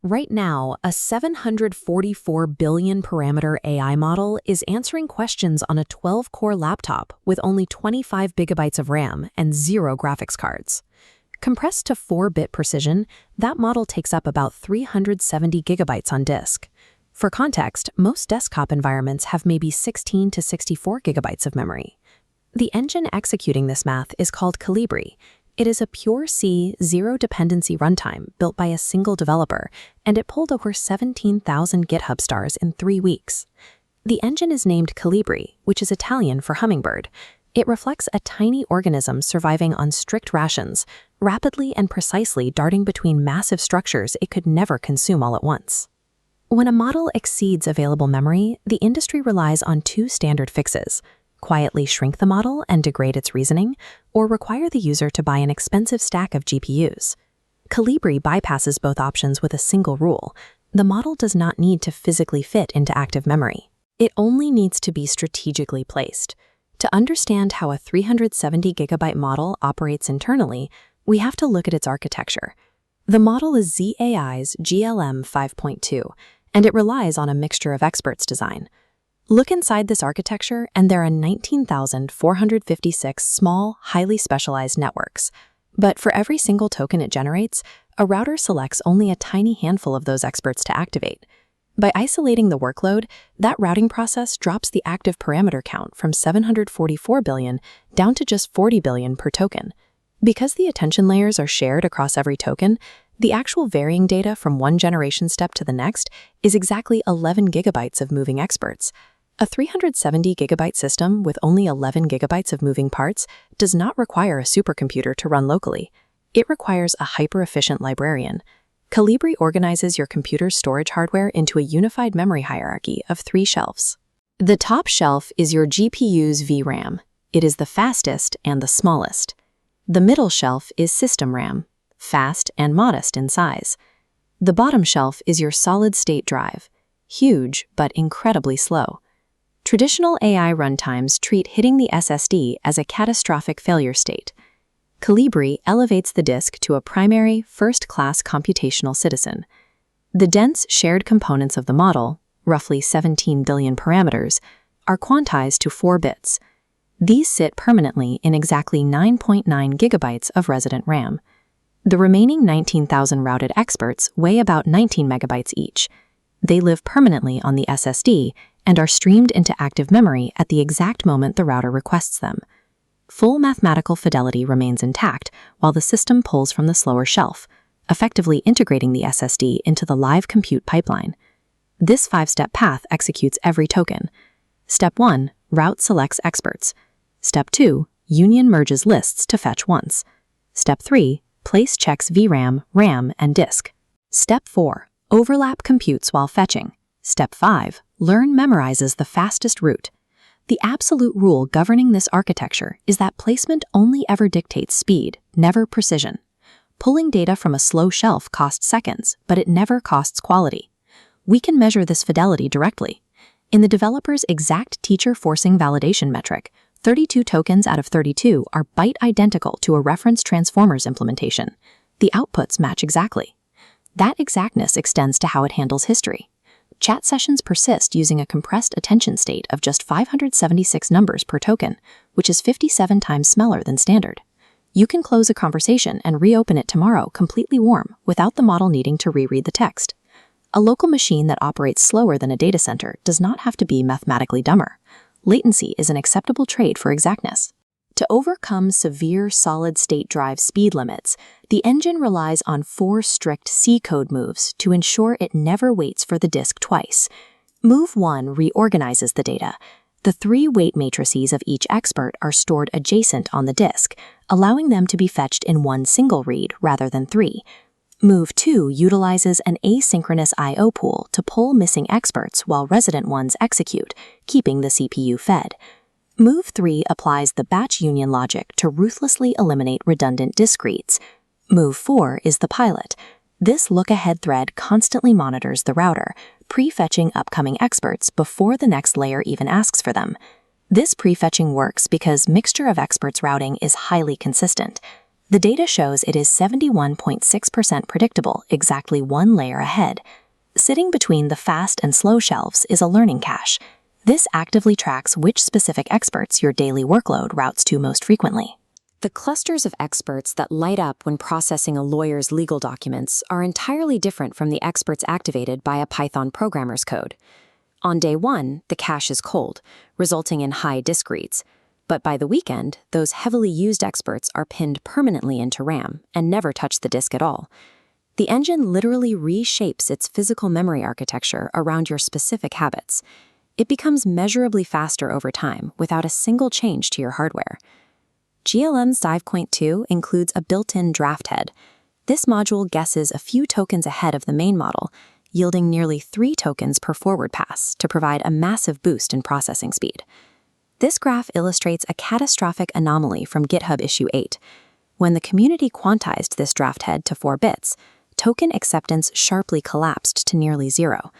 Right now, a 744 billion parameter AI model is answering questions on a 12-core laptop with only 25 gigabytes of RAM and 0 graphics cards. Compressed to 4-bit precision, that model takes up about 370 gigabytes on disk. For context, most desktop environments have maybe 16 to 64 gigabytes of memory. The engine executing this math is called Colibri. It is a pure C, zero-dependency runtime built by a single developer, and it pulled over 17,000 GitHub stars in 3 weeks. The engine is named Colibri, which is Italian for hummingbird. It reflects a tiny organism surviving on strict rations, rapidly and precisely darting between massive structures it could never consume all at once. When a model exceeds available memory, the industry relies on 2 standard fixes: quietly shrink the model and degrade its reasoning, or require the user to buy an expensive stack of GPUs. Colibri bypasses both options with a single rule: the model does not need to physically fit into active memory. It only needs to be strategically placed. To understand how a 370 gigabyte model operates internally, we have to look at its architecture. The model is ZAI's GLM 5.2, and it relies on a mixture of experts design. Look inside this architecture, and there are 19,456 small, highly specialized networks. But for every single token it generates, a router selects only a tiny handful of those experts to activate. By isolating the workload, that routing process drops the active parameter count from 744 billion down to just 40 billion per token. Because the attention layers are shared across every token, the actual varying data from one generation step to the next is exactly 11 gigabytes of moving experts. A 370 gigabyte system with only 11 gigabytes of moving parts does not require a supercomputer to run locally. It requires a hyper-efficient librarian. Colibri organizes your computer's storage hardware into a unified memory hierarchy of 3 shelves. The top shelf is your GPU's VRAM. It is the fastest and the smallest. The middle shelf is system RAM, fast and modest in size. The bottom shelf is your solid-state drive, huge but incredibly slow. Traditional AI runtimes treat hitting the SSD as a catastrophic failure state. Colibri elevates the disk to a primary, first-class computational citizen. The dense shared components of the model, roughly 17 billion parameters, are quantized to 4 bits. These sit permanently in exactly 9.9 gigabytes of resident RAM. The remaining 19,000 routed experts weigh about 19 megabytes each. They live permanently on the SSD and are streamed into active memory at the exact moment the router requests them. Full mathematical fidelity remains intact while the system pulls from the slower shelf, effectively integrating the SSD into the live compute pipeline. This 5-step path executes every token. Step 1, route selects experts. Step 2, union merges lists to fetch once. Step 3, place checks VRAM, RAM, and disk. Step 4, overlap computes while fetching. Step 5, learn memorizes the fastest route. The absolute rule governing this architecture is that placement only ever dictates speed, never precision. Pulling data from a slow shelf costs seconds, but it never costs quality. We can measure this fidelity directly. In the developer's exact teacher-forcing validation metric, 32 tokens out of 32 are byte-identical to a reference transformers implementation. The outputs match exactly. That exactness extends to how it handles history. Chat sessions persist using a compressed attention state of just 576 numbers per token, which is 57 times smaller than standard. You can close a conversation and reopen it tomorrow completely warm without the model needing to reread the text. A local machine that operates slower than a data center does not have to be mathematically dumber. Latency is an acceptable trade for exactness. To overcome severe solid-state drive speed limits, the engine relies on 4 strict C-code moves to ensure it never waits for the disk twice. Move 1 reorganizes the data. The 3 weight matrices of each expert are stored adjacent on the disk, allowing them to be fetched in one single read rather than 3. Move 2 utilizes an asynchronous I/O pool to pull missing experts while resident ones execute, keeping the CPU fed. Move 3 applies the batch union logic to ruthlessly eliminate redundant disk reads. Move 4 is the pilot. This look-ahead thread constantly monitors the router, prefetching upcoming experts before the next layer even asks for them. This prefetching works because mixture of experts routing is highly consistent. The data shows it is 71.6% predictable, exactly one layer ahead. Sitting between the fast and slow shelves is a learning cache. This actively tracks which specific experts your daily workload routes to most frequently. The clusters of experts that light up when processing a lawyer's legal documents are entirely different from the experts activated by a Python programmer's code. On day 1, the cache is cold, resulting in high disk reads. But by the weekend, those heavily used experts are pinned permanently into RAM and never touch the disk at all. The engine literally reshapes its physical memory architecture around your specific habits. It becomes measurably faster over time without a single change to your hardware. GLM's Dive.2 includes a built-in draft head. This module guesses a few tokens ahead of the main model, yielding nearly 3 tokens per forward pass to provide a massive boost in processing speed. This graph illustrates a catastrophic anomaly from GitHub issue 8. When the community quantized this draft head to 4 bits, token acceptance sharply collapsed to nearly 0.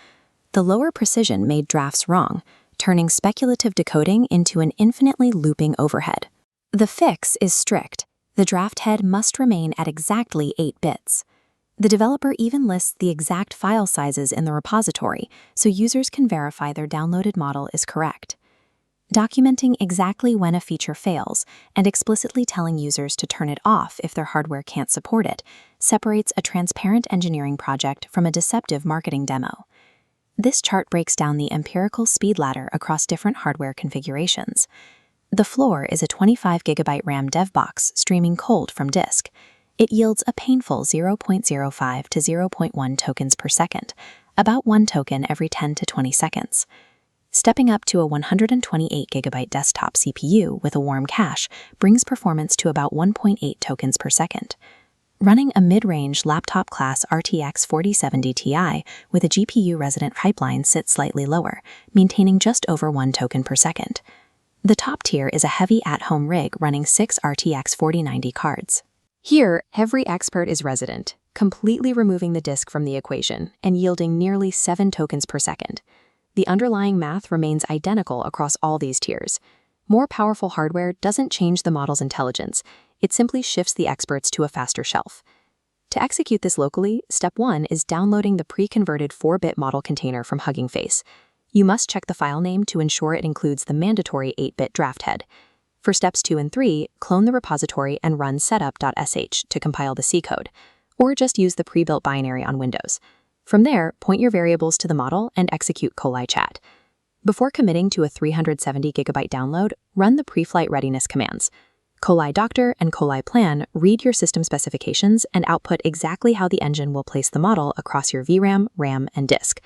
The lower precision made drafts wrong, turning speculative decoding into an infinitely looping overhead. The fix is strict. The draft head must remain at exactly 8 bits. The developer even lists the exact file sizes in the repository so users can verify their downloaded model is correct. Documenting exactly when a feature fails and explicitly telling users to turn it off if their hardware can't support it separates a transparent engineering project from a deceptive marketing demo. This chart breaks down the empirical speed ladder across different hardware configurations. The floor is a 25GB RAM dev box streaming cold from disk. It yields a painful 0.05 to 0.1 tokens per second, about 1 token every 10 to 20 seconds. Stepping up to a 128GB desktop CPU with a warm cache brings performance to about 1.8 tokens per second. Running a mid-range laptop-class RTX 4070 Ti with a GPU-resident pipeline sits slightly lower, maintaining just over 1 token per second. The top tier is a heavy at-home rig running 6 RTX 4090 cards. Here, every expert is resident, completely removing the disk from the equation and yielding nearly 7 tokens per second. The underlying math remains identical across all these tiers. More powerful hardware doesn't change the model's intelligence, it simply shifts the experts to a faster shelf. To execute this locally, step 1 is downloading the pre-converted 4-bit model container from Hugging Face. You must check the file name to ensure it includes the mandatory 8-bit draft head. For steps 2 and 3, clone the repository and run setup.sh to compile the C code, or just use the pre-built binary on Windows. From there, point your variables to the model and execute chat. Before committing to a 370GB download, run the pre-flight readiness commands. doctor and plan read your system specifications and output exactly how the engine will place the model across your VRAM, RAM, and disk.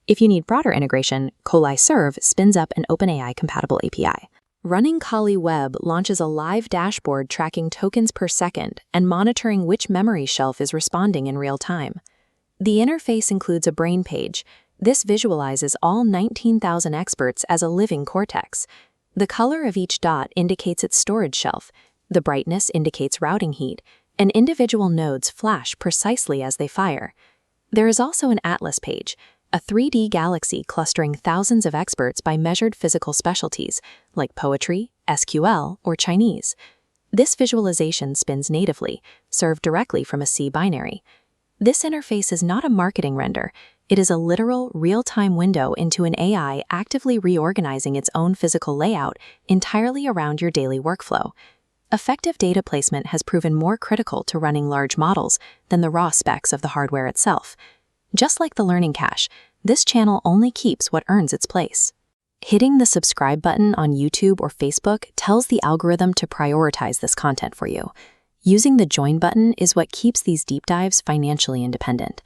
If you need broader integration, serve spins up an OpenAI-compatible API. Running Kali Web launches a live dashboard tracking tokens per second and monitoring which memory shelf is responding in real time. The interface includes a brain page. This visualizes all 19,000 experts as a living cortex. The color of each dot indicates its storage shelf. The brightness indicates routing heat, and individual nodes flash precisely as they fire. There is also an atlas page, a 3D galaxy clustering thousands of experts by measured physical specialties, like poetry, SQL, or Chinese. This visualization spins natively, served directly from a C binary. This interface is not a marketing render. It is a literal, real-time window into an AI actively reorganizing its own physical layout entirely around your daily workflow. Effective data placement has proven more critical to running large models than the raw specs of the hardware itself. Just like the learning cache, this channel only keeps what earns its place. Hitting the subscribe button on YouTube or Facebook tells the algorithm to prioritize this content for you. Using the join button is what keeps these deep dives financially independent.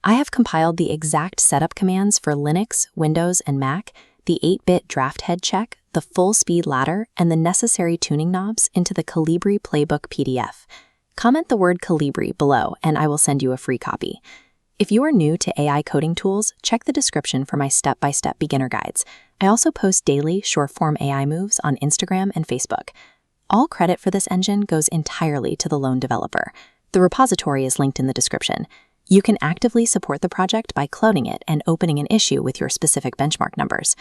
I have compiled the exact setup commands for Linux, Windows, and Mac, the 8-bit draft head check, the full speed ladder, and the necessary tuning knobs into the Colibri playbook PDF. Comment the word Colibri below and I will send you a free copy. If you are new to AI coding tools, check the description for my step-by-step beginner guides. I also post daily short-form AI moves on Instagram and Facebook. All credit for this engine goes entirely to the lone developer. The repository is linked in the description. You can actively support the project by cloning it and opening an issue with your specific benchmark numbers.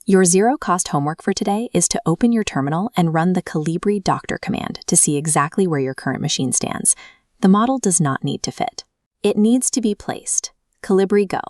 Your zero-cost homework for today is to open your terminal and run the Colibri doctor command to see exactly where your current machine stands. The model does not need to fit. It needs to be placed. Colibri go.